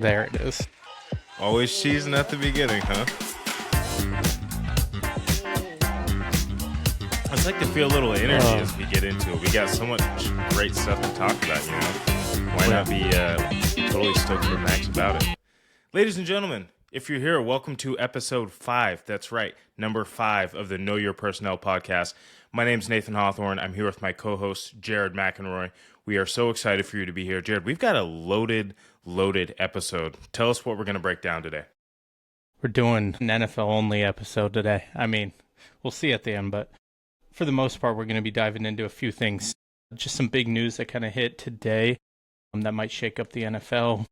There it is. Always cheesing at the beginning, huh? I'd like to feel a little energy as we get into it. We got so much great stuff to talk about, you know? Why not be totally stoked for Max about it? Ladies and gentlemen, if you're here, welcome to episode 5. That's right, number 5 of the Know Your Personnel podcast. My name's Nathan Hawthorne. I'm here with my co-host, Jarod McElroy. We are so excited for you to be here. Jarod, we've got a loaded episode. Tell us what we're going to break down today. We're doing an NFL-only episode today. I mean, we'll see at the end, but for the most part, we're going to be diving into a few things. Just some big news that kind of hit today that might shake up the NFL.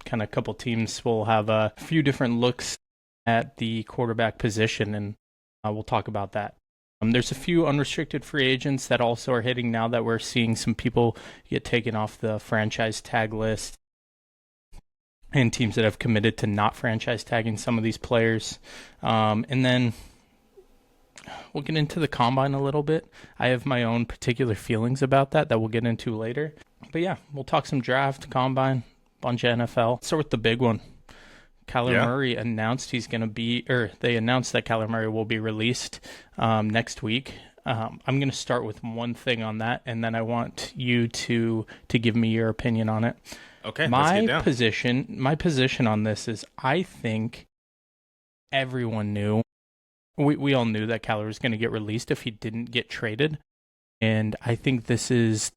Kind of a couple teams will have a few different looks at the quarterback position, and we'll talk about that. There's a few unrestricted free agents that also are hitting now that we're seeing some people get taken off the franchise tag list, and teams that have committed to not franchise tagging some of these players. And then we'll get into the combine a little bit. I have my own particular feelings about that we'll get into later. But yeah, we'll talk some draft, combine, bunch of NFL. Let's start with the big one. Kyler Murray announced they announced that Kyler Murray will be released next week. I'm going to start with one thing on that, and then I want you to give me your opinion on it. Okay, my position on this is I think everyone knew. We all knew that Kyler was going to get released if he didn't get traded, and I think this is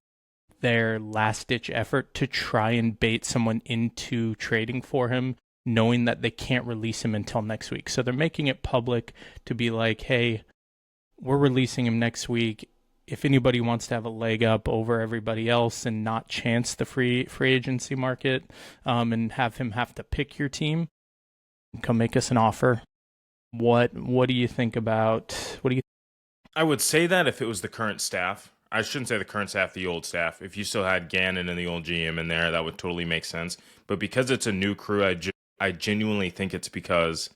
their last-ditch effort to try and bait someone into trading for him, knowing that they can't release him until next week. So they're making it public to be like, hey, we're releasing him next week. If anybody wants to have a leg up over everybody else and not chance the free agency market and have him have to pick your team, come make us an offer. What do you think about, I would say that if it was the current staff. I shouldn't say the current staff, the old staff. If you still had Gannon and the old GM in there, that would totally make sense. But because it's a new crew, I genuinely think it's because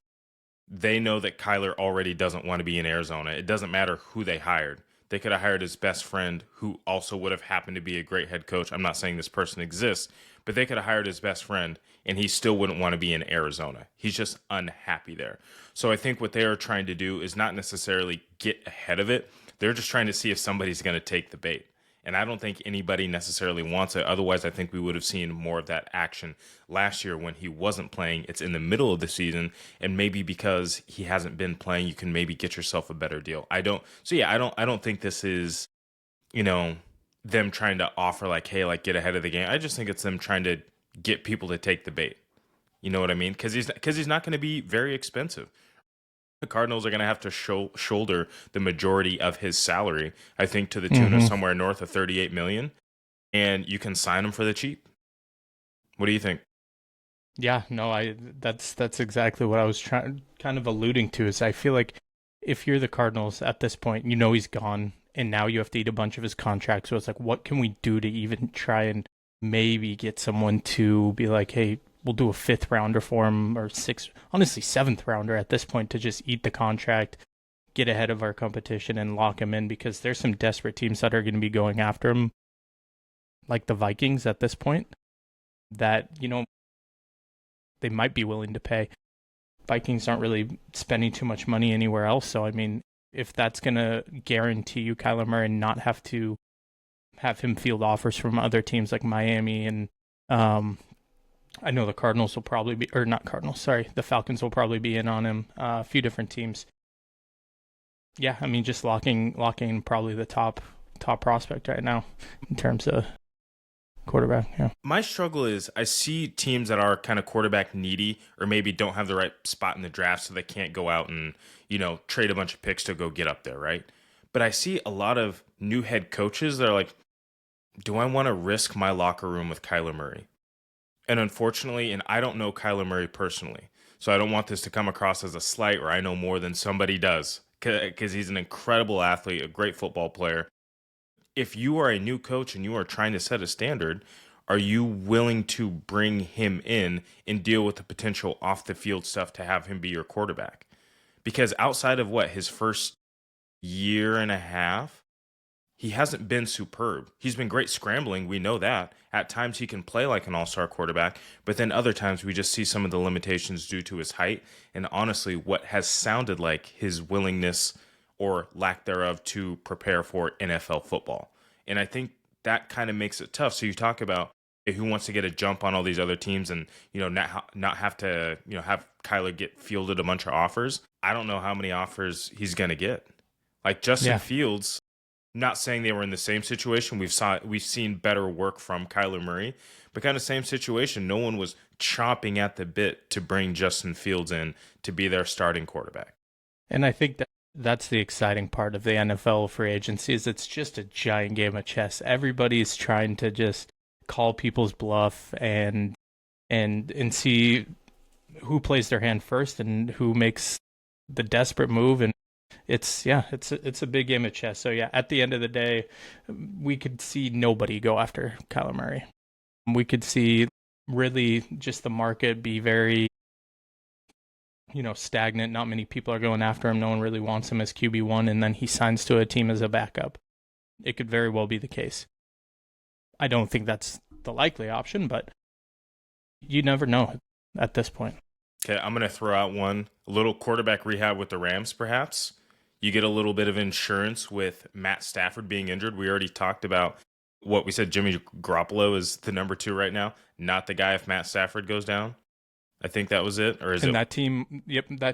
they know that Kyler already doesn't want to be in Arizona. It doesn't matter who they hired. They could have hired his best friend, who also would have happened to be a great head coach. I'm not saying this person exists, but they could have hired his best friend, and he still wouldn't want to be in Arizona. He's just unhappy there. So I think what they are trying to do is not necessarily get ahead of it. They're just trying to see if somebody's going to take the bait. And I don't think anybody necessarily wants it. Otherwise, I think we would have seen more of that action last year when he wasn't playing. It's in the middle of the season, and maybe because he hasn't been playing, you can maybe get yourself a better deal. I don't think this is, them trying to offer like, hey, like get ahead of the game. I just think it's them trying to get people to take the bait. You know what I mean? Because he's not going to be very expensive. The Cardinals are going to have to shoulder the majority of his salary, I think, to the tune of somewhere north of $38 million, and you can sign him for the cheap. What do you think? Yeah, no, that's exactly what I was kind of alluding to. Is I feel like if you're the Cardinals at this point, he's gone, and now you have to eat a bunch of his contract. So it's like, what can we do to even try and maybe get someone to be like, hey, we'll do a 5th rounder for him, or 7th rounder at this point, to just eat the contract, get ahead of our competition and lock him in, because there's some desperate teams that are going to be going after him, like the Vikings at this point, that, they might be willing to pay. Vikings aren't really spending too much money anywhere else. So, I mean, if that's going to guarantee you Kyler Murray and not have to have him field offers from other teams like Miami and, I know the Cardinals will probably be, or not Cardinals, sorry, the Falcons will probably be in on him. A few different teams. Yeah, I mean, just locking probably the top prospect right now in terms of quarterback. Yeah. My struggle is I see teams that are kind of quarterback needy, or maybe don't have the right spot in the draft, so they can't go out and trade a bunch of picks to go get up there, right? But I see a lot of new head coaches that are like, do I want to risk my locker room with Kyler Murray? And unfortunately, and I don't know Kyler Murray personally, so I don't want this to come across as a slight or I know more than somebody does, because he's an incredible athlete, a great football player. If you are a new coach and you are trying to set a standard, are you willing to bring him in and deal with the potential off-the-field stuff to have him be your quarterback? Because outside of his first year and a half, he hasn't been superb. He's been great scrambling. We know that. At times he can play like an all-star quarterback, but then other times we just see some of the limitations due to his height and honestly what has sounded like his willingness or lack thereof to prepare for NFL football. And I think that kind of makes it tough. So you talk about who wants to get a jump on all these other teams and not have to have Kyler get fielded a bunch of offers. I don't know how many offers he's going to get. Like Justin Yeah. Fields, not saying they were in the same situation. We've seen better work from Kyler Murray, but kind of same situation. No one was chomping at the bit to bring Justin Fields in to be their starting quarterback. And I think that's the exciting part of the NFL free agency is it's just a giant game of chess. Everybody's trying to just call people's bluff and see who plays their hand first and who makes the desperate move. And it's a big game of chess. So yeah, at the end of the day, we could see nobody go after Kyler Murray. We could see really just the market be very stagnant. Not many people are going after him. No one really wants him as QB1, and then he signs to a team as a backup. It could very well be the case. I don't think that's the likely option, but you never know at this point. Okay, I'm going to throw out a little quarterback rehab with the Rams, perhaps. You get a little bit of insurance with Matt Stafford being injured. We already talked about what we said. Jimmy Garoppolo is the number 2 right now, not the guy if Matt Stafford goes down. I think that was it, or is and it? That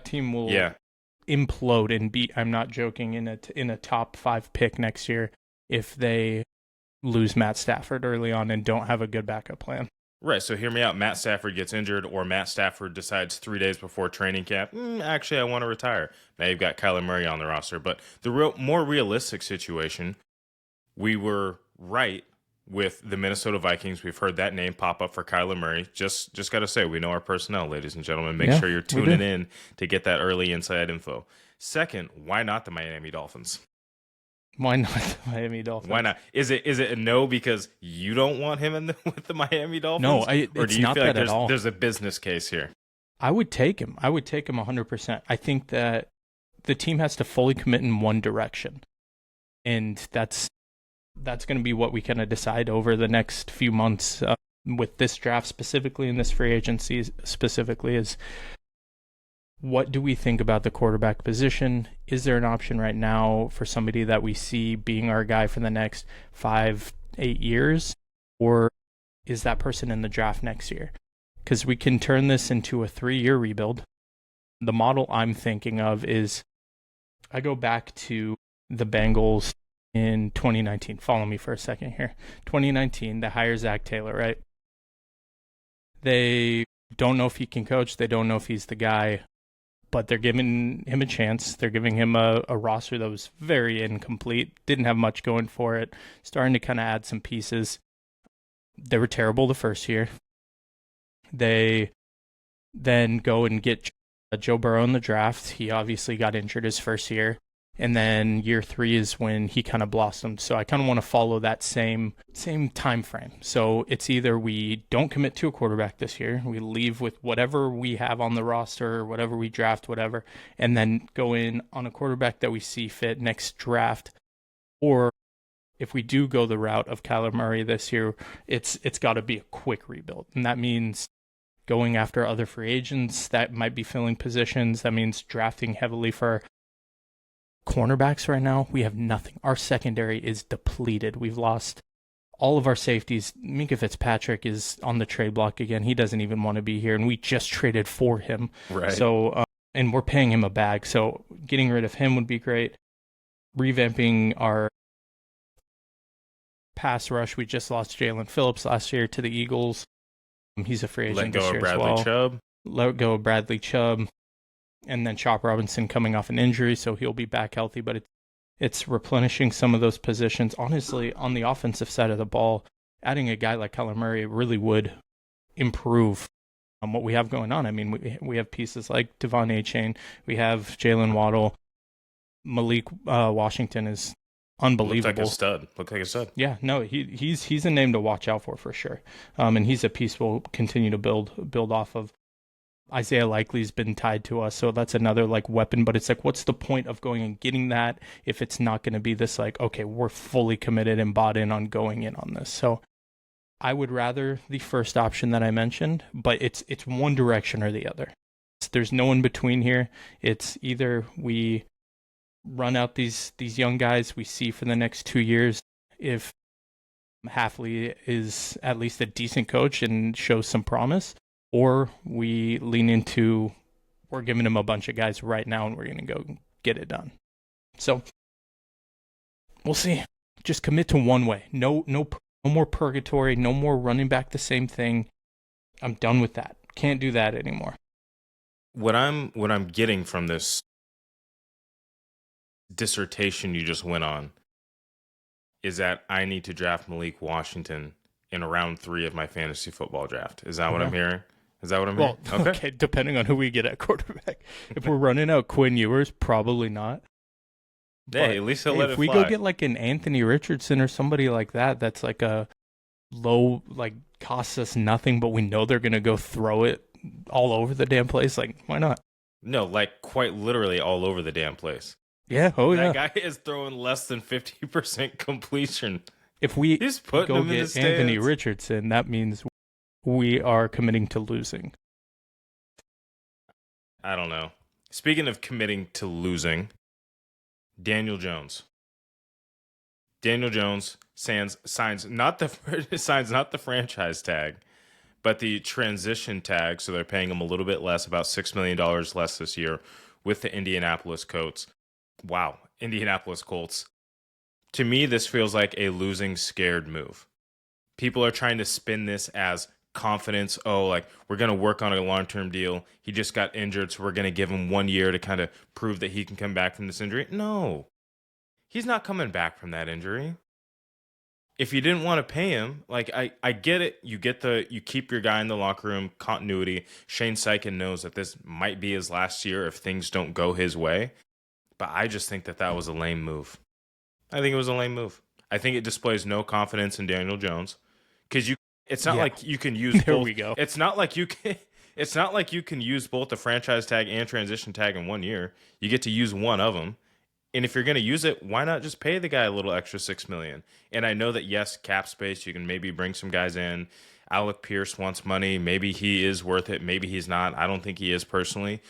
team will implode and beat. I'm not joking. In a top 5 pick next year, if they lose Matt Stafford early on and don't have a good backup plan. Right. So hear me out. Matt Stafford gets injured, or Matt Stafford decides 3 days before training camp, actually, I want to retire. Now you've got Kyler Murray on the roster, but the more realistic situation, we were right with the Minnesota Vikings. We've heard that name pop up for Kyler Murray. Just got to say, we know our personnel, ladies and gentlemen. Make sure you're tuning in to get that early inside info. Second, why not the Miami Dolphins? Why not the Miami Dolphins? Why not? Is it a no because you don't want him with the Miami Dolphins? No, or do you not feel like that at all. There's a business case here? I would take him. 100%. I think that the team has to fully commit in one direction, and that's going to be what we kind of decide over the next few months with this draft specifically and this free agency specifically is what do we think about the quarterback position? Is there an option right now for somebody that we see being our guy for the next 5-8 years? Or is that person in the draft next year? Because we can turn this into a 3-year rebuild. The model I'm thinking of is I go back to the Bengals in 2019. Follow me for a second here. 2019, they hire Zach Taylor, right? They don't know if he can coach. They don't know if he's the guy. But they're giving him a chance. They're giving him a roster that was very incomplete, didn't have much going for it, starting to kind of add some pieces. They were terrible the first year. They then go and get Joe Burrow in the draft. He obviously got injured his first year. And then year 3 is when he kind of blossomed. So I kind of want to follow that same time frame. So it's either we don't commit to a quarterback this year, we leave with whatever we have on the roster, or whatever we draft, whatever, and then go in on a quarterback that we see fit next draft. Or if we do go the route of Kyler Murray this year, it's got to be a quick rebuild. And that means going after other free agents that might be filling positions. That means drafting heavily for cornerbacks right now. We have nothing. Our secondary is depleted. We've lost all of our safeties. Minkah Fitzpatrick is on the trade block again. He doesn't even want to be here, and we just traded for him. Right. So, and we're paying him a bag. So getting rid of him would be great. Revamping our pass rush. We just lost Jalen Phillips last year to the Eagles. He's a free agent this year as well. Let go of Bradley Chubb. And then Chop Robinson coming off an injury, so he'll be back healthy. But it's replenishing some of those positions. Honestly, on the offensive side of the ball, adding a guy like Kyler Murray really would improve on what we have going on. I mean, we have pieces like Devon Achane. We have Jalen Waddle. Malik Washington is unbelievable. Look like a stud. Yeah, no, he's a name to watch out for sure. And he's a piece we'll continue to build off of. Isaiah Likely's been tied to us, so that's another like weapon. But it's like, what's the point of going and getting that if it's not going to be this like, okay, we're fully committed and bought in on going in on this. So I would rather the first option that I mentioned, but it's one direction or the other. There's no in between here. It's either we run out these young guys we see for the next 2 years if Halfley is at least a decent coach and shows some promise, or we lean into we're giving him a bunch of guys right now and we're going to go get it done. So we'll see. Just commit to one way. No more purgatory. No more running back the same thing. I'm done with that. Can't do that anymore. What I'm getting from this dissertation you just went on is that I need to draft Malik Washington in round 3 of my fantasy football draft. Is that what I'm hearing? Is that what I'm hearing? Okay, depending on who we get at quarterback. If we're running out Quinn Ewers, probably not. Hey, at least he'll let it fly. If we go get like an Anthony Richardson or somebody like that, that's like a low, like costs us nothing, but we know they're going to go throw it all over the damn place. Like, why not? No, like quite literally all over the damn place. Yeah, that guy is throwing less than 50% completion. If we go get Anthony Richardson, that means we are committing to losing. I don't know. Speaking of committing to losing, Daniel Jones. Daniel Jones signs not the franchise tag, but the transition tag. So they're paying him a little bit less, about $6 million less this year, with the Indianapolis Colts. Wow, Indianapolis Colts. To me, this feels like a losing, scared move. People are trying to spin this as confidence. Oh, like, we're going to work on a long-term deal. He just got injured, so we're going to give him 1 year to kind of prove that he can come back from this injury. No, he's not coming back from that injury. If you didn't want to pay him, like, I get it. You keep your guy in the locker room, continuity. Shane Steichen knows that this might be his last year if things don't go his way. But I just think that was a lame move. I think it was a lame move. I think it displays no confidence in Daniel Jones, because it's not like you can use both. There we go. It's not like you can use both the franchise tag and transition tag in 1 year. You get to use one of them. And if you're going to use it, why not just pay the guy a little extra $6 million? And I know that, yes, cap space, you can maybe bring some guys in. Alec Pierce wants money. Maybe he is worth it. Maybe he's not. I don't think he is personally.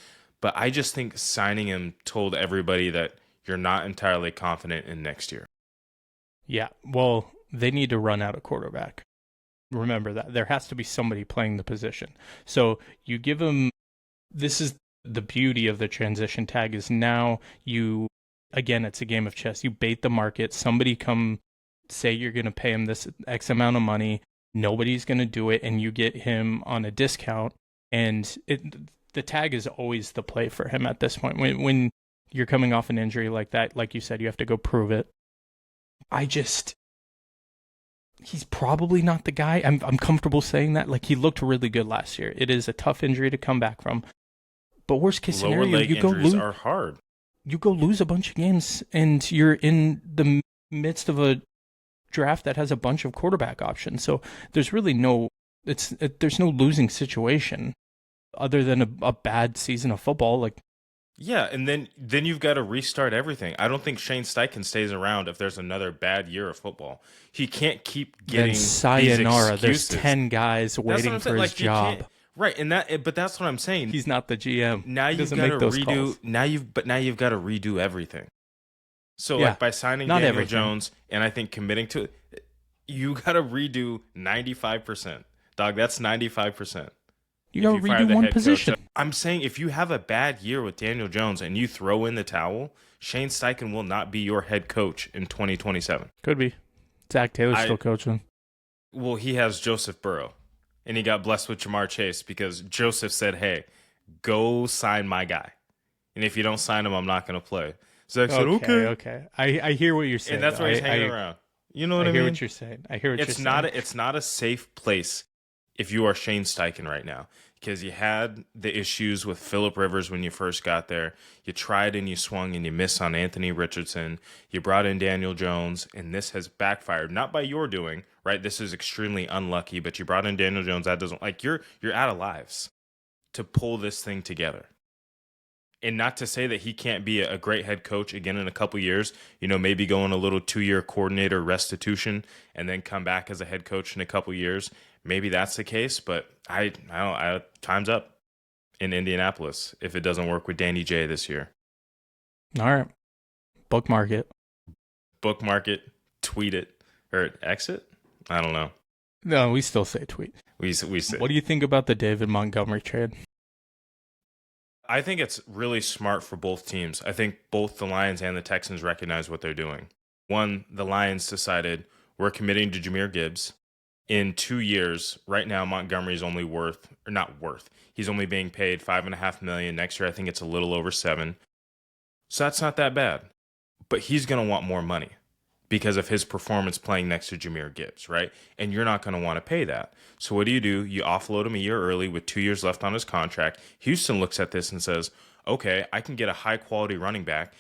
But I just think signing him told everybody that you're not entirely confident in next year. Yeah, well, they need to run out a quarterback. Remember that. There has to be somebody playing the position. So you give him, this is the beauty of the transition tag, is now you, again, it's a game of chess. You bait the market. Somebody come say you're going to pay him this X amount of money. Nobody's going to do it, and you get him on a discount. And the tag is always the play for him at this point. When you're coming off an injury like that, like you said, you have to go prove it. He's probably not the guy. I'm comfortable saying that. Like, he looked really good last year. It is a tough injury to come back from. But worst case scenario, lower leg injuries are hard. You go lose a bunch of games, and you're in the midst of a draft that has a bunch of quarterback options. So there's really there's no losing situation other than a bad season of football. Like, yeah, and then you've got to restart everything. I don't think Shane Steichen stays around if there's another bad year of football. He can't keep getting sayonara. These there's 10 guys waiting for his job. Right, but that's what I'm saying. He's not the GM. Now you've got to redo. Now you've got to redo everything. So like by signing Daniel Jones, and I think committing to it, you got to redo 95%. Dog, that's 95%. You got to redo one position. I'm saying if you have a bad year with Daniel Jones and you throw in the towel, Shane Steichen will not be your head coach in 2027. Could be. Zach Taylor's still coaching. Well, he has Joseph Burrow, and he got blessed with Jamar Chase because Joseph said, hey, go sign my guy. And if you don't sign him, I'm not going to play. Zach said, okay. I hear what you're saying. And that's why he's hanging around. You know what I mean? I hear what you're saying. It's not a safe place if you are Shane Steichen right now, because you had the issues with Phillip Rivers when you first got there. You tried and you swung and you missed on Anthony Richardson. You brought in Daniel Jones, and this has backfired. Not by your doing, right? This is extremely unlucky, but you brought in Daniel Jones. That doesn't, like, you're out of lives. to pull this thing together. And not to say that he can't be a great head coach again in a couple years, maybe go on a little 2-year coordinator restitution and then come back as a head coach in a couple years. Maybe that's the case, but time's up in Indianapolis if it doesn't work with Danny J this year. All right. Bookmark it. Bookmark it, tweet it, or exit? I don't know. No, we still say tweet. We say. What do you think about the David Montgomery trade? I think it's really smart for both teams. I think both the Lions and the Texans recognize what they're doing. One, the Lions decided we're committing to Jahmyr Gibbs. In 2 years, right now Montgomery's only he's only being paid $5.5 million. Next year I think it's a little over $7 million. So that's not that bad. But he's going to want more money because of his performance playing next to Jahmyr Gibbs, right? And you're not going to want to pay that. So what do? You offload him a year early with 2 years left on his contract. Houston looks at this and says, okay, I can get a high-quality running back.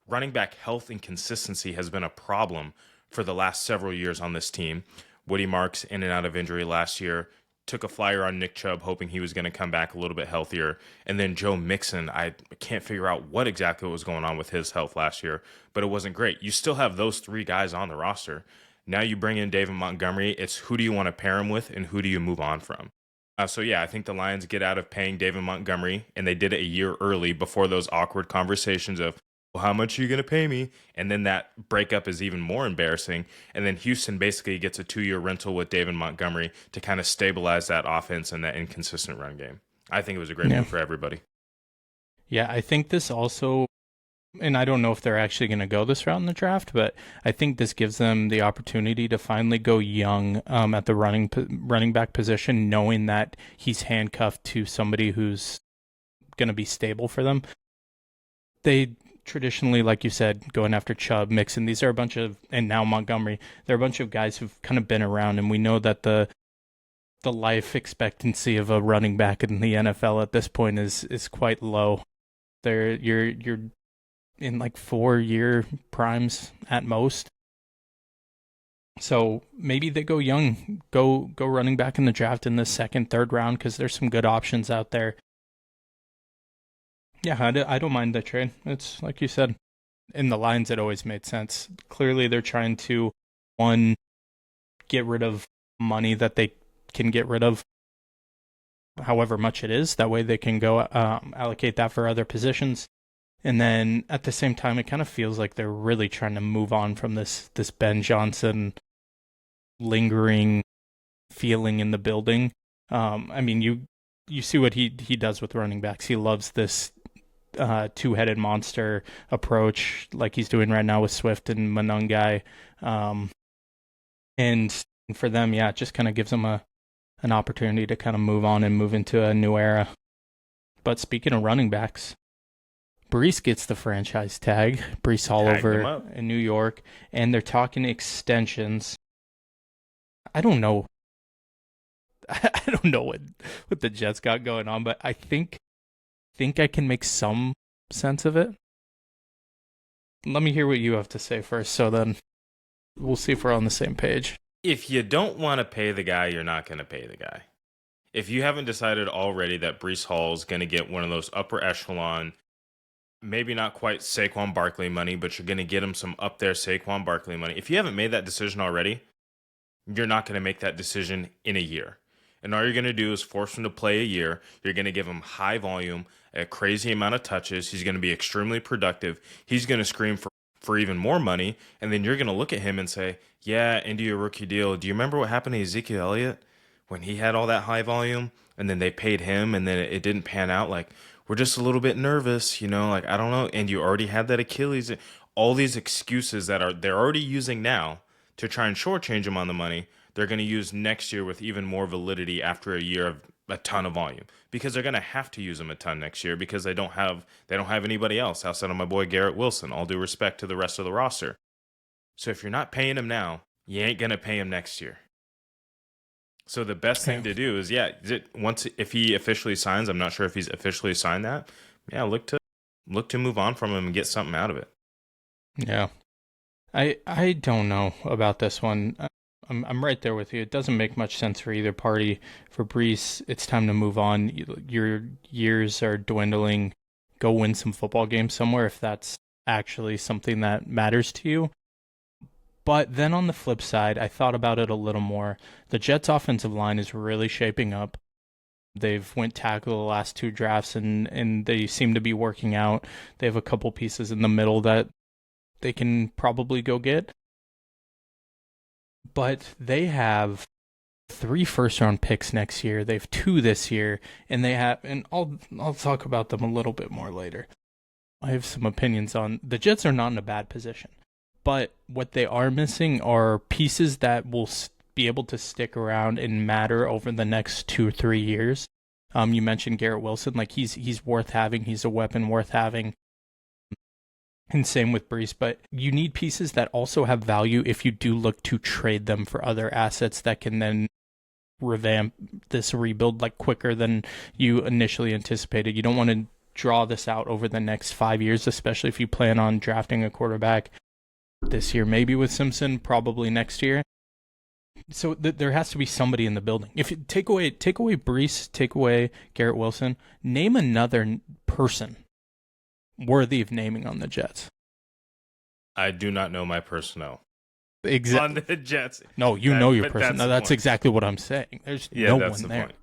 Running back health and consistency has been a problem for the last several years on this team. Woody Marks in and out of injury last year. Took a flyer on Nick Chubb, hoping he was going to come back a little bit healthier. And then Joe Mixon, I can't figure out what exactly was going on with his health last year, but it wasn't great. You still have those 3 guys on the roster. Now you bring in David Montgomery. It's who do you want to pair him with and who do you move on from? So I think the Lions get out of paying David Montgomery, and they did it a year early before those awkward conversations of, well, how much are you going to pay me? And then that breakup is even more embarrassing. And then Houston basically gets a 2-year rental with David Montgomery to kind of stabilize that offense and that inconsistent run game. I think it was a great move for everybody. Yeah, I think this also, and I don't know if they're actually going to go this route in the draft, but I think this gives them the opportunity to finally go young at the running back position, knowing that he's handcuffed to somebody who's going to be stable for them. They traditionally, like you said, going after Chubb, Mixon, these are a bunch of, and now Montgomery, they're a bunch of guys who've kind of been around, and we know that the life expectancy of a running back in the NFL at this point is quite low. You're in like 4-year primes at most. So maybe they go young, go running back in the draft in the 2nd, 3rd round, because there's some good options out there. Yeah, I don't mind the trade. It's like you said, in the Lions, it always made sense. Clearly, they're trying to, one, get rid of money that they can get rid of, however much it is. That way they can go allocate that for other positions. And then at the same time, it kind of feels like they're really trying to move on from this Ben Johnson lingering feeling in the building. I mean, you see what he does with running backs. He loves this two-headed monster approach like he's doing right now with Swift and Monangai. And for them, it just kind of gives them an opportunity to kind of move on and move into a new era. But speaking of running backs, Brees gets the franchise tag. Brees Hall over in New York, and they're talking extensions. I don't know. I don't know what the Jets got going on, but I think I can make some sense of it. Let me hear what you have to say first, so then we'll see if we're on the same page. If you don't want to pay the guy, you're not going to pay the guy. If you haven't decided already that Brees Hall is going to get one of those upper echelon, maybe not quite Saquon Barkley money, but you're going to get him some up there Saquon Barkley money. If you haven't made that decision already, you're not going to make that decision in a year. And all you're going to do is force him to play a year. You're going to give him high volume, a crazy amount of touches. He's going to be extremely productive. He's going to scream for even more money. And then you're going to look at him and say, yeah, into your rookie deal. Do you remember what happened to Ezekiel Elliott when he had all that high volume and then they paid him and then it didn't pan out? Like, we're just a little bit nervous, like, I don't know. And you already had that Achilles. All these excuses that they're already using now to try and shortchange him on the money, they're going to use next year with even more validity after a year of a ton of volume, because they're going to have to use him a ton next year because they don't have anybody else outside of my boy Garrett Wilson, all due respect to the rest of the roster. So if you're not paying him now, you ain't going to pay him next year. So the best thing to do is, if he officially signs, I'm not sure if he's officially signed that. Yeah, look to move on from him and get something out of it. Yeah. I don't know about this one. I'm right there with you. It doesn't make much sense for either party. For Brees, it's time to move on. Your years are dwindling. Go win some football games somewhere if that's actually something that matters to you. But then on the flip side, I thought about it a little more. The Jets' offensive line is really shaping up. They've went tackle the last two drafts, and they seem to be working out. They have a couple pieces in the middle that they can probably go get. But they have 3 first-round picks next year. They have 2 this year, and I'll talk about them a little bit more later. I have some opinions on the Jets are not in a bad position, but what they are missing are pieces that will be able to stick around and matter over the next 2 or 3 years. You mentioned Garrett Wilson, like he's worth having. He's a weapon worth having. And same with Brees, but you need pieces that also have value if you do look to trade them for other assets that can then revamp this rebuild like quicker than you initially anticipated. You don't want to draw this out over the next 5 years, especially if you plan on drafting a quarterback this year, maybe with Simpson, probably next year. So there has to be somebody in the building. If you take away Brees, take away Garrett Wilson, name another person worthy of naming on the Jets. I do not know my personnel. Exactly. On the Jets. No, you know your person. No, that's exactly what I'm saying. There's no one there. Point.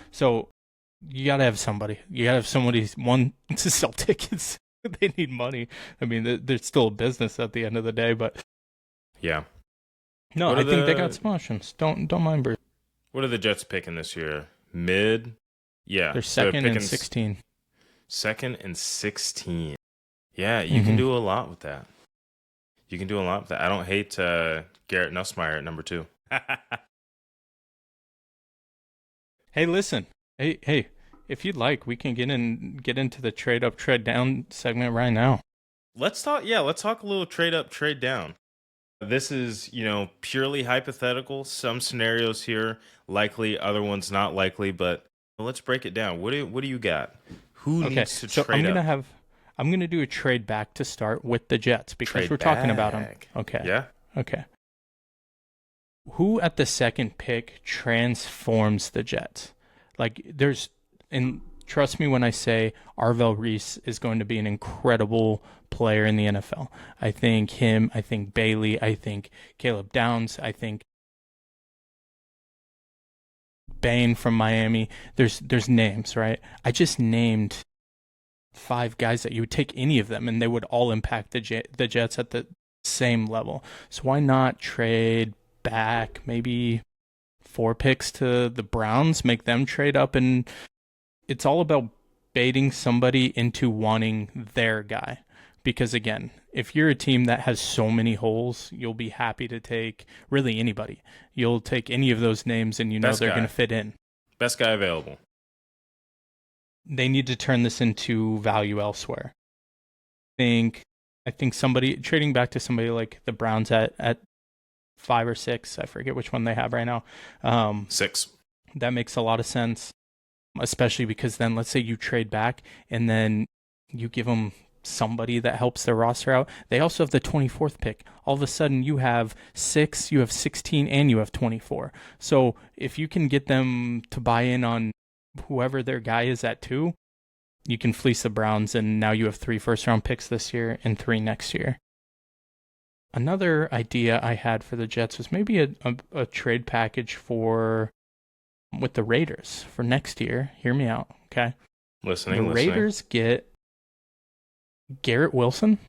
So you got to have somebody. You got to have somebody. One, to sell tickets. They need money. I mean, they're still a business at the end of the day, but yeah. No, I think they got some options. Don't mind Bruce. What are the Jets picking this year? Mid? Yeah. They're second and 16. Second and 16. Yeah, you can do a lot with that. You can do a lot with that. I don't hate Garrett Nussmeier at number 2. Hey, listen. Hey, if you'd like, we can get into the trade up, trade down segment right now. Let's talk a little trade up, trade down. This is, purely hypothetical. Some scenarios here likely, other ones not likely, but let's break it down. What do you got? Who needs to trade up? I'm going to do a trade back to start with the Jets because we're talking about them. Okay. Yeah. Okay. Who at the second pick transforms the Jets? And trust me when I say Arvell Reese is going to be an incredible player in the NFL. I think him, I think Bailey, I think Caleb Downs, I think Bain from Miami. There's names, right? I just named 5 guys that you would take any of them and they would all impact the Jets at the same level. So why not trade back maybe 4 picks to the Browns, make them trade up, and it's all about baiting somebody into wanting their guy. Because again, if you're a team that has so many holes, you'll be happy to take really anybody. You'll take any of those names and they're going to fit in. Best guy available. They need to turn this into value elsewhere. I think somebody trading back to somebody like the Browns at 5 or 6, I forget which one they have right now. 6. That makes a lot of sense, especially because then let's say you trade back and then you give them somebody that helps their roster out. They also have the 24th pick. All of a sudden you have 6, you have 16, and you have 24. So if you can get them to buy in on whoever their guy is at 2, you can fleece the Browns, and now you have 3 first-round picks this year and 3 next year. Another idea I had for the Jets was maybe a trade package with the Raiders for next year. Hear me out, okay? Listening. Raiders get Garrett Wilson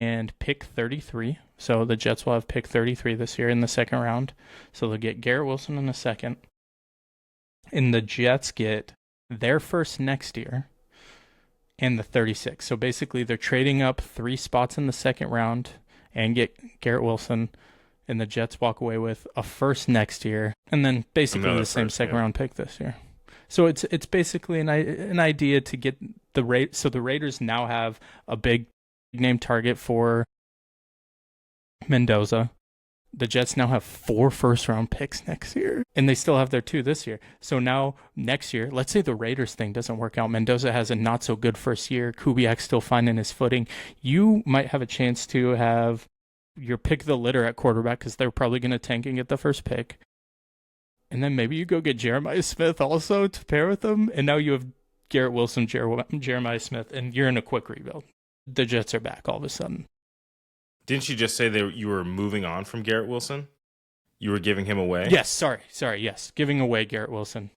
and pick 33. So the Jets will have pick 33 this year in the second round. So they'll get Garrett Wilson in the second. And the Jets get their first next year and the 36. So basically they're trading up 3 spots in the second round and get Garrett Wilson, and the Jets walk away with a first next year and then basically the same second round pick this year. So it's basically an idea to get so the Raiders now have a big name target for Mendoza. The Jets now have 4 first-round picks next year, and they still have their 2 this year. So now, next year, let's say the Raiders thing doesn't work out. Mendoza has a not-so-good first year. Kubiak's still finding his footing. You might have a chance to have your pick of the litter at quarterback because they're probably going to tank and get the first pick. And then maybe you go get Jeremiah Smith also to pair with them. And now you have Garrett Wilson, Jeremiah Smith, and you're in a quick rebuild. The Jets are back all of a sudden. Didn't you just say that you were moving on from Garrett Wilson? You were giving him away? Yes, sorry, yes. Giving away Garrett Wilson.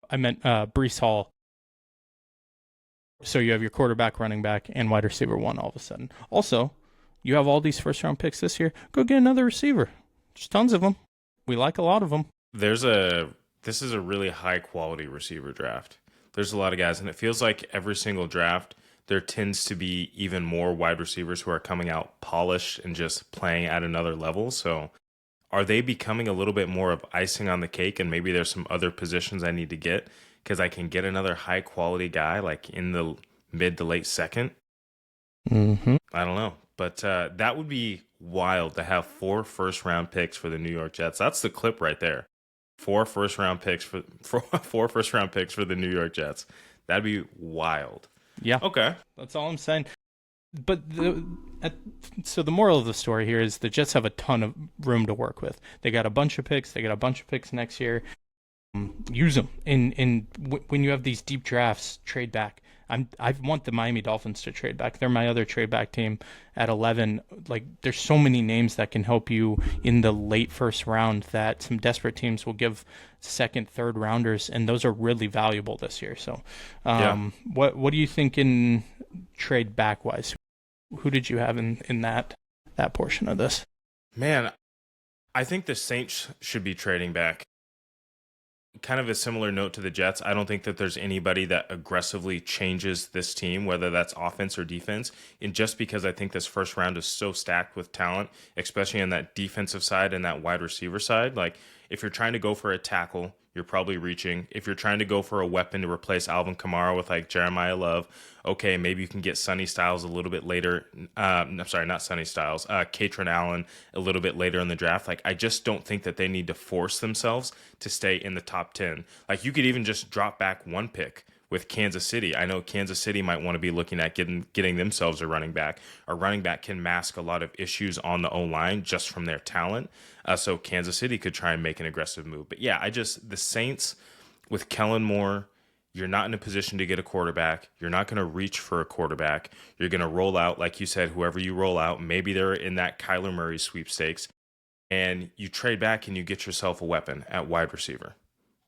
I meant Breece Hall. So you have your quarterback, running back, and wide receiver 1 all of a sudden. Also, you have all these first-round picks this year. Go get another receiver. There's tons of them. We like a lot of them. This is a really high-quality receiver draft. There's a lot of guys, and it feels like every single draft there tends to be even more wide receivers who are coming out polished and just playing at another level. So are they becoming a little bit more of icing on the cake, and maybe there's some other positions I need to get because I can get another high quality guy like in the mid to late second? I don't know. But that would be wild to have 4 first-round picks for the New York Jets. That's the clip right there. 4 first-round picks for 4 first-round picks for the New York Jets. That'd be wild. Yeah. Okay. That's all I'm saying. But so the moral of the story here is the Jets have a ton of room to work with. They got a bunch of picks. They got a bunch of picks next year. Use them. When you have these deep drafts, trade back. I want the Miami Dolphins to trade back. They're my other trade back team at 11. Like, there's so many names that can help you in the late first round that some desperate teams will give second, third rounders, and those are really valuable this year. So, what do you think in trade back wise? Who did you have in that portion of this? Man, I think the Saints should be trading back. Kind of a similar note to the Jets. I don't think that there's anybody that aggressively changes this team, whether that's offense or defense. And just because I think this first round is so stacked with talent, especially on that defensive side and that wide receiver side, like if you're trying to go for a tackle, you're probably reaching. If you're trying to go for a weapon to replace Alvin Kamara with like Jeremiah Love, okay, maybe you can get Sonny Styles a little bit later. I'm sorry, not Sonny Styles. Katron Allen a little bit later in the draft. Like, I just don't think that they need to force themselves to stay in the top 10. Like, you could even just drop back 1 pick with Kansas City. I know Kansas City might want to be looking at getting themselves a running back. A running back can mask a lot of issues on the O-line just from their talent. So Kansas City could try and make an aggressive move. But yeah, the Saints with Kellen Moore, you're not in a position to get a quarterback. You're not going to reach for a quarterback. You're going to roll out, like you said, whoever you roll out. Maybe they're in that Kyler Murray sweepstakes. And you trade back and you get yourself a weapon at wide receiver.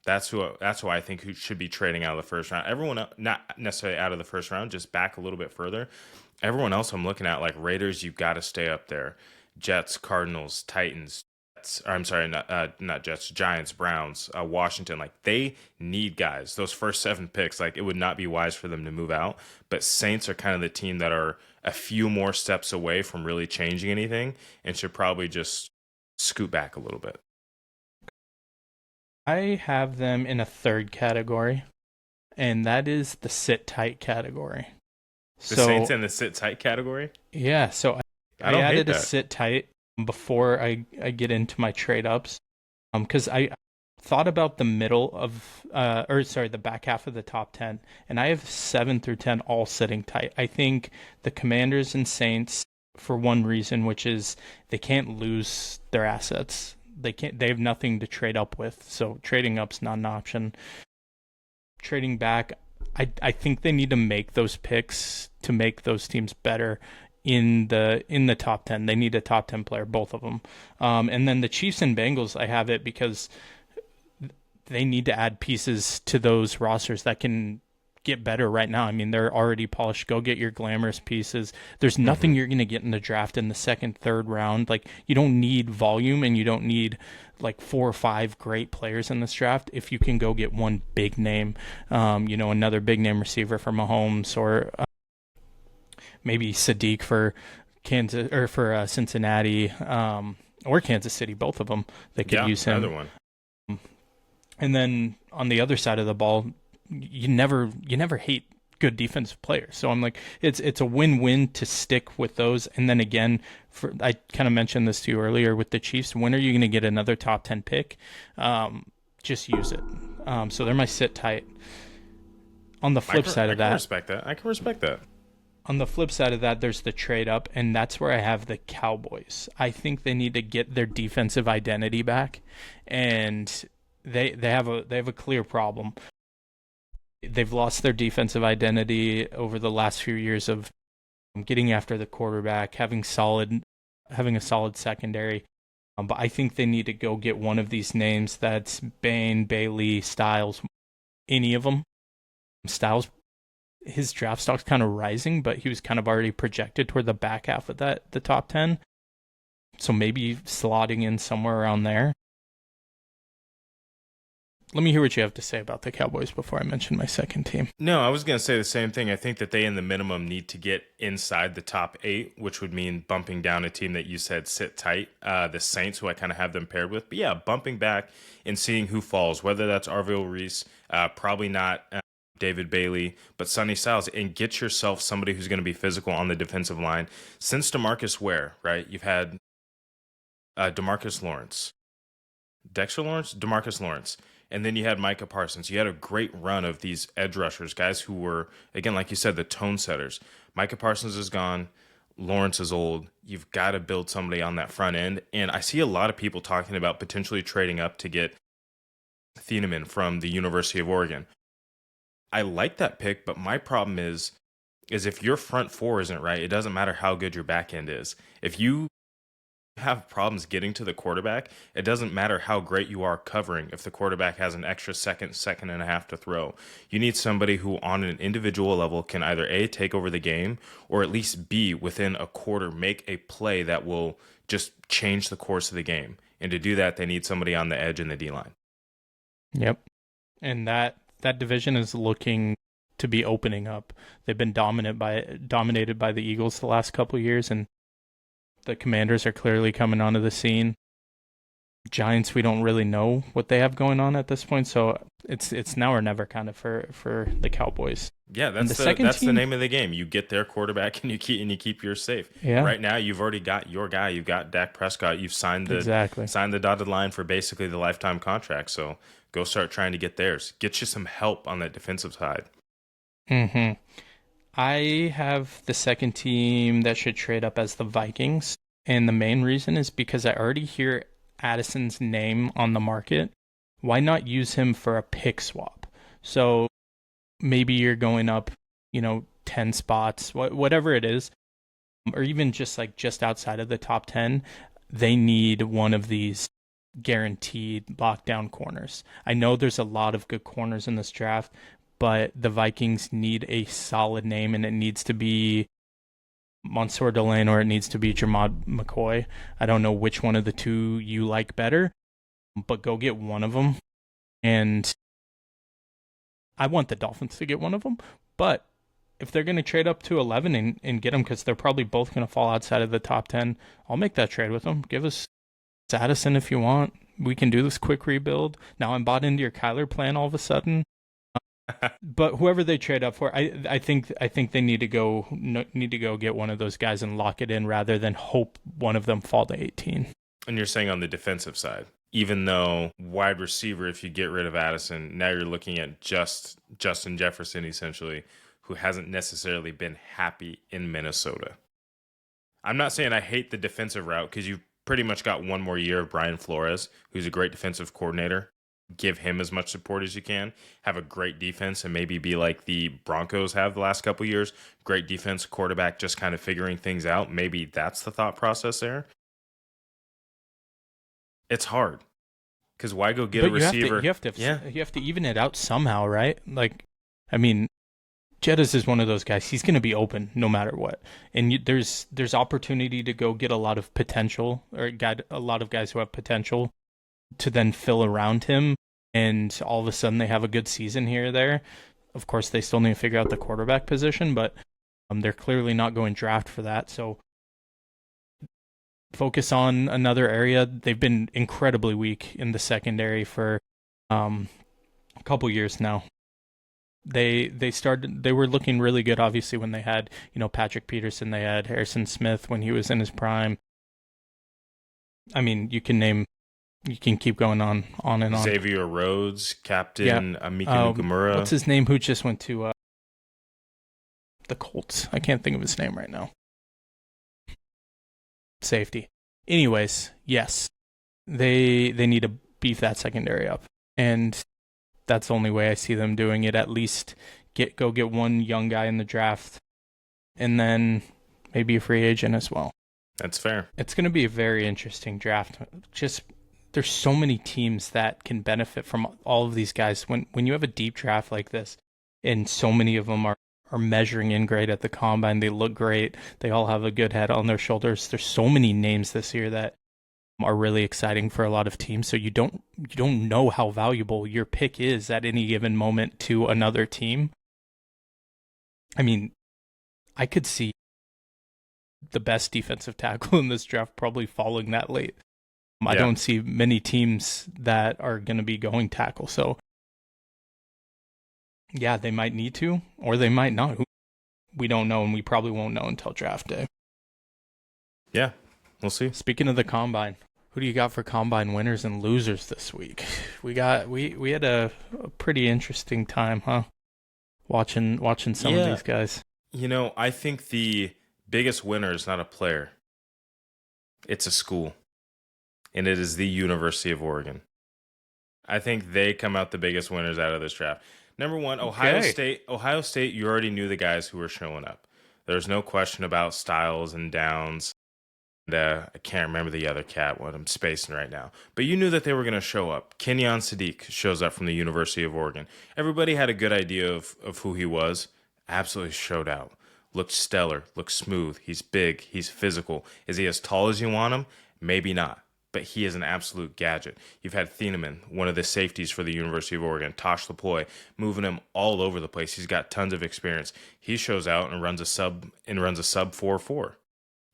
That's who I think who should be trading out of the first round. Everyone, not necessarily out of the first round, just back a little bit further. Everyone else I'm looking at, like Raiders, you've got to stay up there. Jets, Cardinals, Titans. I'm sorry, not Jets, Giants, Browns, Washington. Like, they need guys. Those first 7 picks, like, it would not be wise for them to move out. But Saints are kind of the team that are a few more steps away from really changing anything and should probably just scoot back a little bit. I have them in a third category, and that is the sit tight category. The Saints in the sit tight category? Yeah, so I added a sit tight before I get into my trade ups, because I thought about the middle of the back half of the top 10, and I have 7 through 10 all sitting tight. I think the Commanders and Saints, for one reason, which is they can't lose their assets. They have nothing to trade up with, so trading up's not an option. Trading back, I think they need to make those picks to make those teams better in the top 10. They need a top 10 player, both of them. And then the Chiefs and Bengals, I have it because they need to add pieces to those rosters that can get better right now. I mean, they're already polished. Go get your glamorous pieces. There's nothing you're going to get in the draft in the second, third round. Like, you don't need volume and you don't need like 4 or 5 great players in this draft if you can go get one big name, another big name receiver for Mahomes, or maybe Sadiq for Kansas or for Cincinnati, or Kansas City, both of them. They could use him. Another one. And then on the other side of the ball, you never hate good defensive players. So I'm like, it's a win-win to stick with those. And then again, I kind of mentioned this to you earlier with the Chiefs. When are you going to get another top 10 pick? Just use it. So they're my sit tight. On the flip side of that, I can respect that. On the flip side of that, there's the trade up, and that's where I have the Cowboys. I think they need to get their defensive identity back, and they have a clear problem. They've lost their defensive identity over the last few years of getting after the quarterback, having a solid secondary. But I think they need to go get one of these names that's Bain, Bailey, Styles, any of them. Styles, his draft stock's kind of rising, but he was kind of already projected toward the back half of the top 10. So maybe slotting in somewhere around there. Let me hear what you have to say about the Cowboys before I mention my second team. No, I was going to say the same thing. I think that they, in the minimum, need to get inside the top 8, which would mean bumping down a team that you said sit tight, the Saints, who I kind of have them paired with. But yeah, bumping back and seeing who falls, whether that's Arville Reese, probably not David Bailey, but Sonny Styles, and get yourself somebody who's going to be physical on the defensive line. Since DeMarcus Ware, right, you've had DeMarcus Lawrence. Dexter Lawrence? DeMarcus Lawrence. And then you had Micah Parsons. You had a great run of these edge rushers, guys who were, again, like you said, the tone setters. Micah Parsons is gone. Lawrence is old. You've got to build somebody on that front end. And I see a lot of people talking about potentially trading up to get Thieneman from the University of Oregon. I like that pick, but my problem is if your front four isn't right, it doesn't matter how good your back end is. If you have problems getting to the quarterback, it doesn't matter how great you are covering if the quarterback has an extra second and a half to throw. You need somebody who on an individual level can either A, take over the game, or at least B, within a quarter, make a play that will just change the course of the game. And to do that, they need somebody on the edge in the D-line. Yep. And that division is looking to be opening up. They've been dominated by the Eagles the last couple of years, and the Commanders are clearly coming onto the scene. Giants, we don't really know what they have going on at this point, so it's now or never kind of for the Cowboys. Yeah, that's the name of the game. You get their quarterback and you keep yours safe. Yeah. Right now, you've already got your guy. You've got Dak Prescott. You've signed the dotted line for basically the lifetime contract. So go start trying to get theirs. Get you some help on that defensive side. Mm-hmm. I have the second team that should trade up as the Vikings, and the main reason is because I already hear Addison's name on the market. Why not use him for a pick swap? So maybe you're going up, 10 spots, whatever it is, or even just outside of the top 10, they need one of these guaranteed lockdown corners. I know there's a lot of good corners in this draft, but the Vikings need a solid name, and it needs to be Mansour Delane or it needs to be Jermod McCoy. I don't know which one of the two you like better, but go get one of them. And I want the Dolphins to get one of them, but if they're going to trade up to 11 and get them, because they're probably both going to fall outside of the top 10, I'll make that trade with them. Give us Addison if you want. We can do this quick rebuild. Now I'm bought into your Kyler plan all of a sudden. But whoever they trade up for, I think they need to go get one of those guys and lock it in rather than hope one of them fall to 18. And you're saying on the defensive side, even though wide receiver, if you get rid of Addison, now you're looking at just Justin Jefferson essentially, who hasn't necessarily been happy in Minnesota. I'm not saying I hate the defensive route because you've pretty much got one more year of Brian Flores, who's a great defensive coordinator. Give him as much support as you can, have a great defense, and maybe be like the Broncos have the last couple of years. Great defense, quarterback just kind of figuring things out. Maybe that's the thought process there. It's hard because why go get a receiver? You have to even it out somehow, right? Jettis is one of those guys. He's going to be open no matter what, and there's opportunity to go get a lot of potential, or a lot of guys who have potential to then fill around him, and all of a sudden they have a good season here or there. Of course, they still need to figure out the quarterback position, but they're clearly not going draft for that. So focus on another area. They've been incredibly weak in the secondary for a couple years now. They were looking really good, obviously, when they had, Patrick Peterson, they had Harrison Smith when he was in his prime. I mean, you can keep going on and on. Xavier Rhodes, Captain Amika Nukamura. What's his name? Who just went to the Colts. I can't think of his name right now. Safety. Anyways, yes, they need to beef that secondary up, and that's the only way I see them doing it. At least go get one young guy in the draft, and then maybe a free agent as well. That's fair. It's going to be a very interesting draft. Just there's so many teams that can benefit from all of these guys. When you have a deep draft like this, and so many of them are measuring in great at the combine, they look great. They all have a good head on their shoulders. There's so many names this year that are really exciting for a lot of teams. So you don't know how valuable your pick is at any given moment to another team. I mean, I could see the best defensive tackle in this draft probably falling that late. I don't see many teams that are going to be going tackle. So, yeah, they might need to, or they might not. We don't know, and we probably won't know until draft day. Yeah, we'll see. Speaking of the combine, who do you got for combine winners and losers this week? We had a pretty interesting time, huh? Watching some of these guys. I think the biggest winner is not a player. It's a school. And it is the University of Oregon. I think they come out the biggest winners out of this draft. Number one, Ohio State. Ohio State, you already knew the guys who were showing up. There's no question about Styles and Downs. And, I can't remember the other cat, what I'm spacing right now. But you knew that they were going to show up. Kenyon Sadiq shows up from the University of Oregon. Everybody had a good idea of who he was. Absolutely showed out. Looked stellar. Looked smooth. He's big. He's physical. Is he as tall as you want him? Maybe not. But he is an absolute gadget. You've had Thieneman, one of the safeties for the University of Oregon, Tosh Lapoy, moving him all over the place. He's got tons of experience. He shows out and runs a sub 4.4.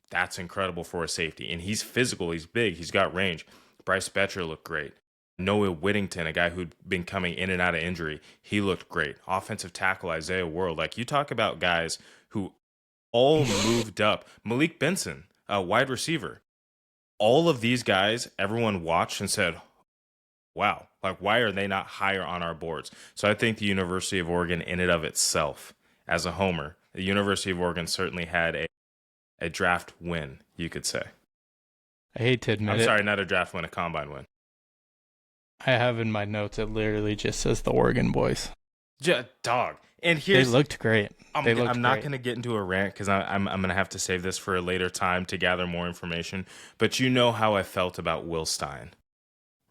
That's incredible for a safety. And he's physical. He's big. He's got range. Bryce Betcher looked great. Noah Whittington, a guy who'd been coming in and out of injury, he looked great. Offensive tackle Isaiah World. Like, you talk about guys who all moved up. Malik Benson, a wide receiver. All of these guys, everyone watched and said, wow, like, why are they not higher on our boards? So I think the University of Oregon, in and of itself, as a homer, the University of Oregon certainly had a draft win, you could say. I hate to admit I'm sorry, not a draft win, a combine win. I have in my notes, it literally just says the Oregon boys. Dog. And they looked great. I'm not going to get into a rant because I'm going to have to save this for a later time to gather more information. But you know how I felt about Will Stein,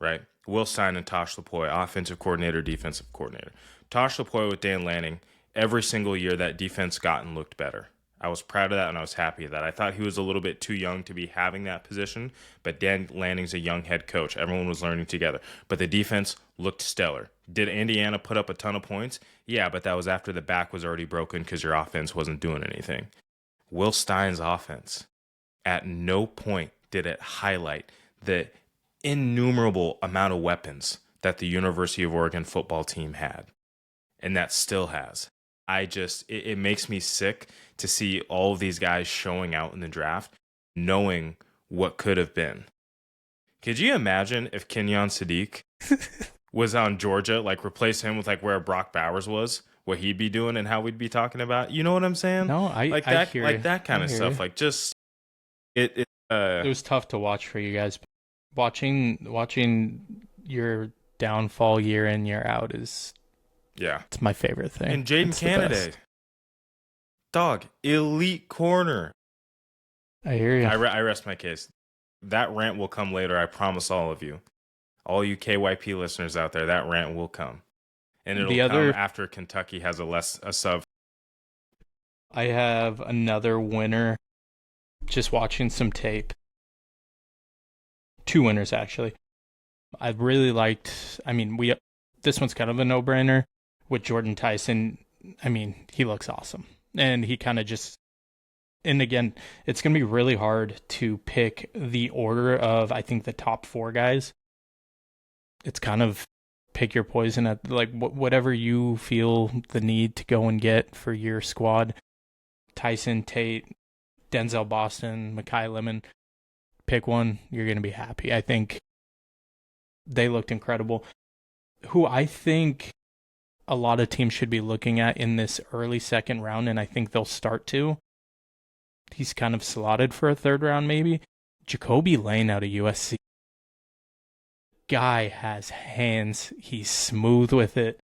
right? Will Stein and Tosh Lapoy, offensive coordinator, defensive coordinator. Tosh Lapoy with Dan Lanning, every single year that defense got and looked better. I was proud of that and I was happy with that. I thought he was a little bit too young to be having that position, but Dan Lanning's a young head coach. Everyone was learning together. But the defense looked stellar. Did Indiana put up a ton of points? Yeah, but that was after the back was already broken because your offense wasn't doing anything. Will Stein's offense, at no point did it highlight the innumerable amount of weapons that the University of Oregon football team had, and that still has. It makes me sick to see all of these guys showing out in the draft, knowing what could have been. Could you imagine if Kenyon Sadiq was on Georgia, like replace him with like where Brock Bowers was, what he'd be doing and how we'd be talking about? You know what I'm saying? No, I hear like that kind of stuff. You. Like just it was tough to watch for you guys. Watching your downfall year in, year out is it's my favorite thing. And Jaden Canaday, dog, elite corner. I hear you. I rest my case. That rant will come later. I promise all of you. All you KYP listeners out there, that rant will come. And it'll come after Kentucky has a sub. I have another winner. Just watching some tape. 2 winners, actually. I really liked, this one's kind of a no-brainer. With Jordan Tyson, he looks awesome. And he kind of just, and again, it's going to be really hard to pick the order of, I think, the top 4 guys. It's kind of pick your poison at like whatever you feel the need to go and get for your squad. Tyson, Tate, Denzel Boston, Mekhi Lemon. Pick one, you're going to be happy. I think they looked incredible. Who I think a lot of teams should be looking at in this early second round, and I think they'll start to. He's kind of slotted for a third round, maybe. Jacoby Lane out of USC. Guy has hands. He's smooth with it.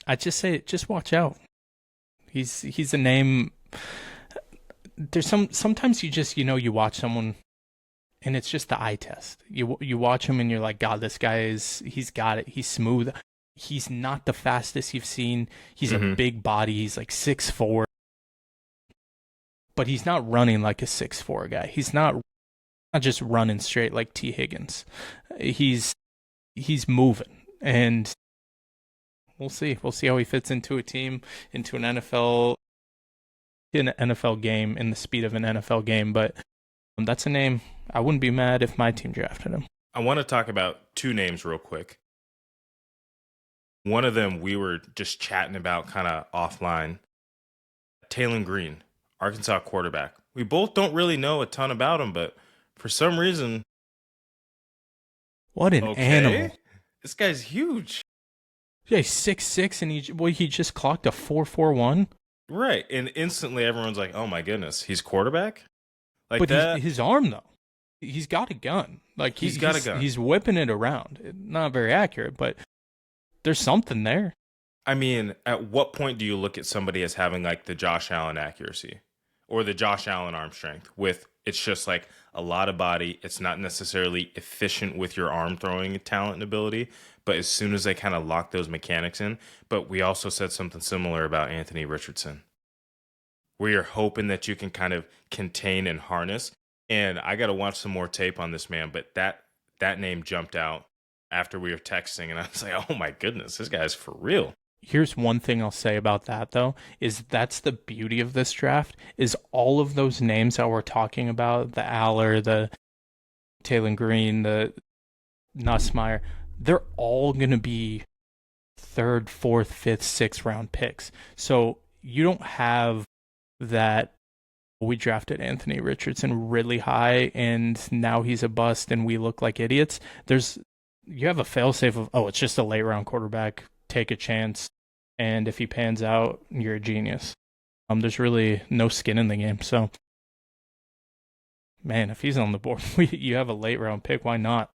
I just say, just watch out. He's a name. There's sometimes you just you watch someone and it's just the eye test. You watch him and you're like, God, this guy he's got it. He's smooth. He's not the fastest you've seen. He's a big body. He's like 6'4", but he's not running like a 6'4" guy. He's not just running straight like T. Higgins. He's moving, and we'll see. We'll see how he fits into a team, into an NFL game, in the speed of an NFL game. But that's a name. I wouldn't be mad if my team drafted him. I want to talk about two names real quick. One of them we were just chatting about kind of offline. Taylon Green, Arkansas quarterback. We both don't really know a ton about him, but for some reason... What an animal. This guy's huge. Yeah, he's 6'6", and he just clocked a 4.41. Right, and instantly everyone's like, oh my goodness, he's quarterback? Like but that? His arm, though. He's got a gun. Like he's got a gun. He's whipping it around. Not very accurate, but there's something there. I mean, at what point do you look at somebody as having like the Josh Allen accuracy or the Josh Allen arm strength with it's just like a lot of body. It's not necessarily efficient with your arm throwing talent and ability, but as soon as they kind of lock those mechanics in, but we also said something similar about Anthony Richardson, where you're hoping that you can kind of contain and harness. And I got to watch some more tape on this man, but that name jumped out after we were texting, and I was like, oh my goodness, this guy's for real. Here's one thing I'll say about that, though, is that's the beauty of this draft, is all of those names that we're talking about, the Aller, the Taylon Green, the Nussmeier, they're all going to be third, fourth, fifth, sixth round picks. So you don't have that we drafted Anthony Richardson really high and now he's a bust and we look like idiots. You have a failsafe of, it's just a late round quarterback, take a chance, and if he pans out, you're a genius. There's really no skin in the game. So, man, if he's on the board, you have a late round pick, why not?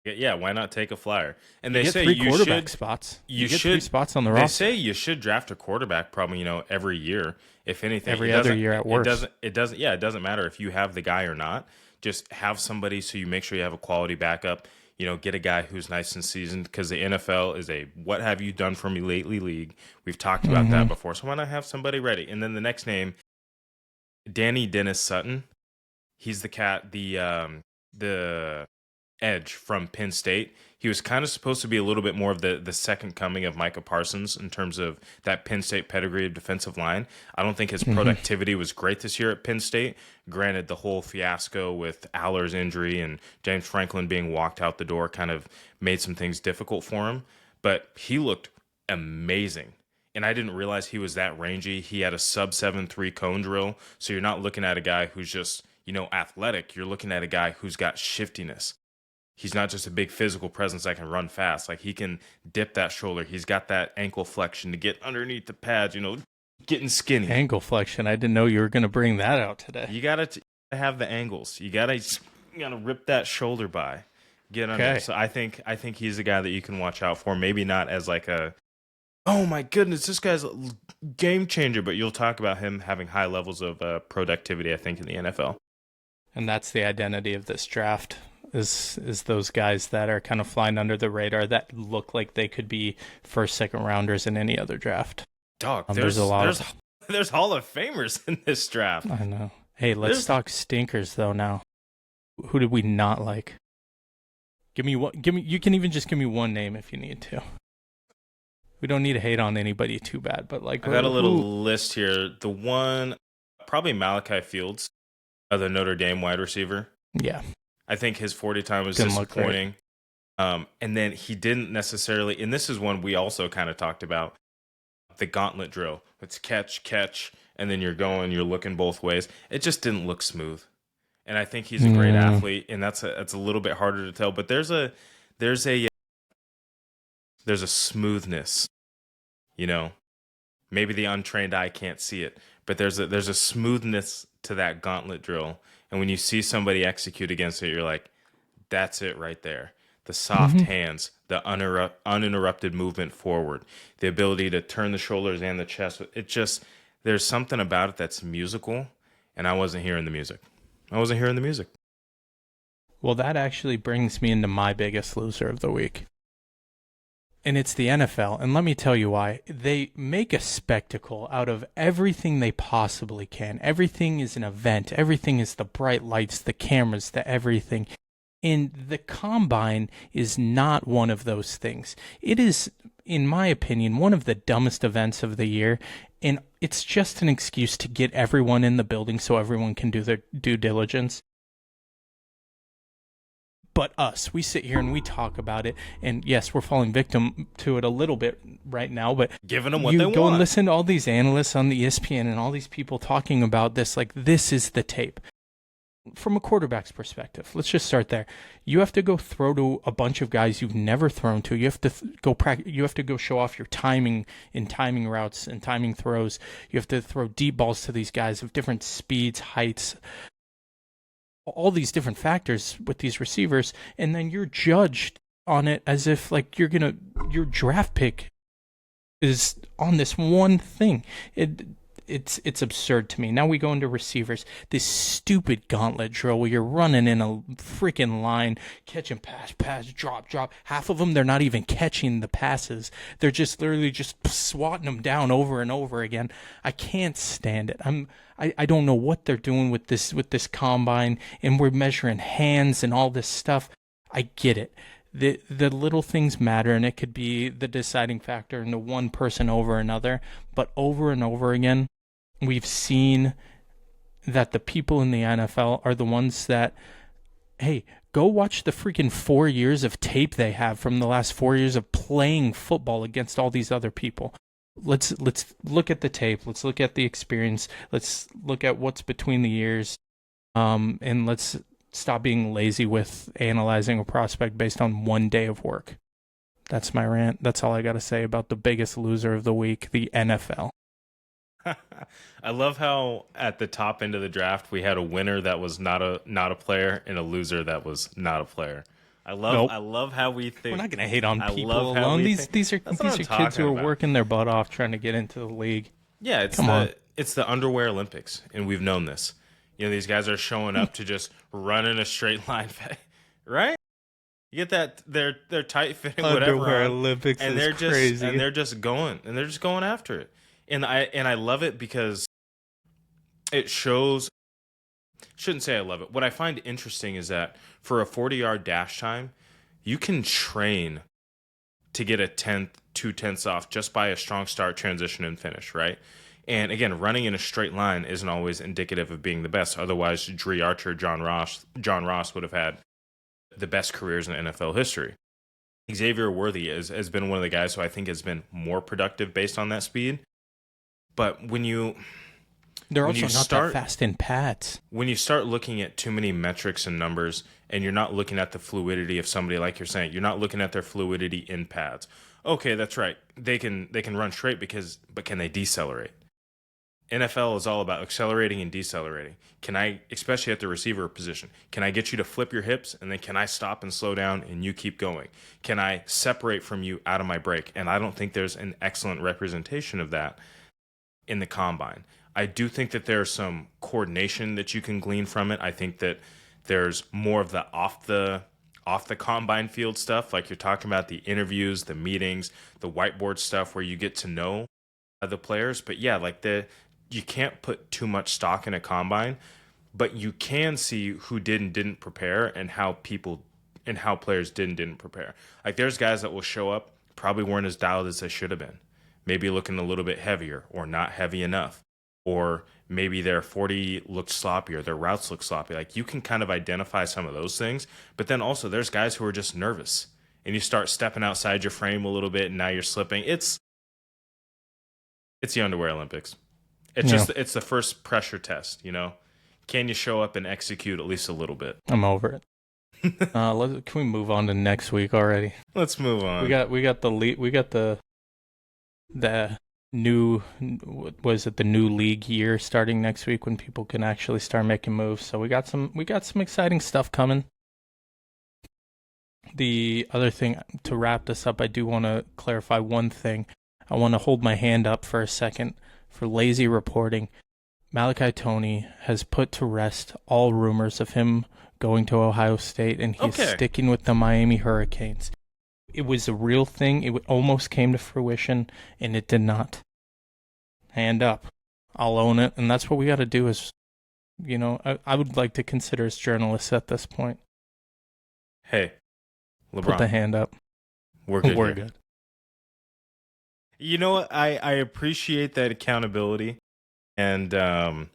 Yeah, why not take a flyer? And they say three quarterback spots. You get 3 spots on the roster. They say you should draft a quarterback probably, every year. If anything, every other year at worst. It doesn't matter if you have the guy or not. Just have somebody so you make sure you have a quality backup. Get a guy who's nice and seasoned, because the NFL is a what have you done for me lately league. We've talked about that before. So why not have somebody ready? And then the next name, Danny Dennis Sutton. He's the edge from Penn State. He was kind of supposed to be a little bit more of the second coming of Micah Parsons in terms of that Penn State pedigree of defensive line. I don't think his productivity was great this year at Penn State. Granted, the whole fiasco with Aller's injury and James Franklin being walked out the door kind of made some things difficult for him, but he looked amazing. And I didn't realize he was that rangy. He had a sub 7.3 cone drill. So you're not looking at a guy who's just, athletic. You're looking at a guy who's got shiftiness. He's not just a big physical presence that can run fast. Like, he can dip that shoulder. He's got that ankle flexion to get underneath the pads, getting skinny. Ankle flexion. I didn't know you were going to bring that out today. You got to have the angles. You got to rip that shoulder by. Get under. Okay. So I think he's the guy that you can watch out for. Maybe not as like a, oh my goodness, this guy's a game changer, but you'll talk about him having high levels of productivity, I think, in the NFL. And that's the identity of this draft. Is those guys that are kind of flying under the radar that look like they could be first, second rounders in any other draft. Dog, there's Hall of Famers in this draft. I know. Hey, let's talk stinkers though now. Who did we not like? Give me you can even just give me one name if you need to. We don't need to hate on anybody too bad, but like I got a little list here. The one, probably Malachi Fields, the Notre Dame wide receiver. Yeah. I think his 40 time was disappointing. And then he didn't necessarily, and this is one we also kind of talked about, the gauntlet drill. It's catch, and then you're looking both ways. It just didn't look smooth. And I think he's a great athlete, and that's a little bit harder to tell. But there's there's a smoothness, you know. Maybe the untrained eye can't see it, but there's a smoothness to that gauntlet drill. And when you see somebody execute against it, you're like, that's it right there. The soft Hmm. hands, the uninterrupted movement forward, the ability to turn the shoulders and the chest. It just, there's something about it that's musical, and I wasn't hearing the music. I wasn't hearing the music. Well, that actually brings me into my biggest loser of the week. And it's the NFL. And let me tell you why. They make a spectacle out of everything they possibly can. Everything is an event. Everything is the bright lights, the cameras, the everything. And the combine is not one of those things. It is, in my opinion, one of the dumbest events of the year. And it's just an excuse to get everyone in the building so everyone can do their due diligence. But us, we sit here and we talk about it. And yes, we're falling victim to it a little bit right now. But Giving them what you they go want. and listen to all these analysts on the ESPN and all these people talking about this. Like, this is the tape. From a quarterback's perspective, let's just start there. You have to go throw to a bunch of guys you've never thrown to. You have to go practice. You have to go show off your timing in timing routes and timing throws. You have to throw deep balls to these guys of different speeds, heights, all these different factors with these receivers, and then you're judged on it as if like your draft pick is on this one thing. It's absurd to me. Now we go into receivers. This stupid gauntlet drill where you're running in a freaking line, catching pass, drop. Half of them, they're not even catching the passes. They're just literally just swatting them down over and over again. I can't stand it. I don't know what they're doing with this combine, and we're measuring hands and all this stuff. I get it. The little things matter, and it could be the deciding factor in the one person over another. But over and over again, we've seen that the people in the NFL are the ones that, hey, go watch the freaking 4 years of tape they have from the last 4 years of playing football against all these other people. Let's look at the tape. Let's look at the experience. Let's look at what's between the years. And let's stop being lazy with analyzing a prospect based on one day of work. That's my rant. That's all I got to say about the biggest loser of the week, the NFL. I love how at the top end of the draft we had a winner that was not a player and a loser that was not a player. Nope. I love how we think. We're not gonna hate on I people love how alone. we These are That's what I'm kids talking who are about. working their butt off trying to get into the league. Yeah, Come on. it's the underwear Olympics, and we've known this. You know, these guys are showing up to just run in a straight line, right? You get that they're tight fitting whatever Underwear on, Olympics and is they're just crazy. and they're just going after it. And I love it because it shows. Shouldn't say I love it. What I find interesting is that for a 40-yard dash time, you can train to get a 2/10 off just by a strong start, transition, and finish, right? And again, running in a straight line isn't always indicative of being the best. Otherwise, Dree Archer, John Ross would have had the best careers in NFL history. Xavier Worthy has been one of the guys who I think has been more productive based on that speed. But They're when also you not start- that fast in pads. when you start looking at too many metrics and numbers, and you're not looking at the fluidity of somebody, like you're saying, you're not looking at their fluidity in pads. Okay, that's right. They can run straight but can they decelerate? NFL is all about accelerating and decelerating. Can I, especially at the receiver position, can I get you to flip your hips, and then can I stop and slow down and you keep going? Can I separate from you out of my break? And I don't think there's an excellent representation of that in the combine. I do think that there's some coordination that you can glean from it. I think that there's more of the off the combine field stuff, like you're talking about, the interviews, the meetings, the whiteboard stuff where you get to know the players. But yeah, like you can't put too much stock in a combine, but you can see who did and didn't prepare, and how players did and didn't prepare. Like there's guys that will show up, probably weren't as dialed as they should have been, maybe looking a little bit heavier or not heavy enough, or maybe their 40 looked sloppy or their routes looked sloppy. Like you can kind of identify some of those things, but then also there's guys who are just nervous, and you start stepping outside your frame a little bit, and now you're slipping. It's the underwear Olympics. It's the first pressure test, you know. Can you show up and execute at least a little bit? I'm over it. Can we move on to next week already? Let's move on. We got the new was it the new league year starting next week when people can actually start making moves. So we got some exciting stuff coming. The other thing to wrap this up, I do want to clarify one thing. I want to hold my hand up for a second for lazy reporting. Malachi Toney has put to rest all rumors of him going to Ohio State, and he's Okay. sticking with the Miami Hurricanes. It was a real thing. It almost came to fruition, and it did not. Hand up. I'll own it, and that's what we got to do is, I would like to consider as journalists at this point. Hey, Put the LeBron, hand up. we're good We're here. good. You know what? I appreciate that accountability, and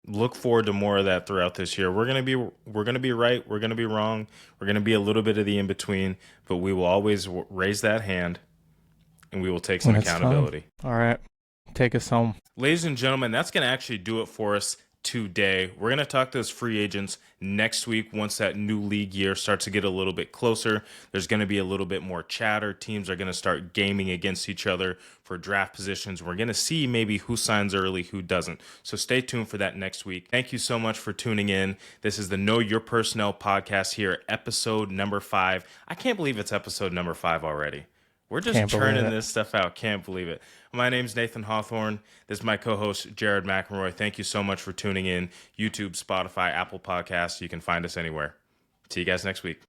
look forward to more of that throughout this year. We're gonna be right. We're gonna be wrong. We're gonna be a little bit of the in between, but we will always raise that hand, and we will take some When it's time. accountability. All right. Take us home. Ladies and gentlemen, that's going to actually do it for us today. We're going to talk to those free agents next week once that new league year starts to get a little bit closer. There's going to be a little bit more chatter. Teams are going to start gaming against each other for draft positions. We're going to see maybe who signs early, who doesn't. So stay tuned for that next week. Thank you so much for tuning in. This is the Know Your Personnel podcast here, episode number 5. I can't believe it's episode number 5 already. We're just Can't believe churning it. this stuff out. Can't believe it. My name's Nathan Hawthorne. This is my co-host, Jarod McElroy. Thank you so much for tuning in. YouTube, Spotify, Apple Podcasts. You can find us anywhere. See you guys next week.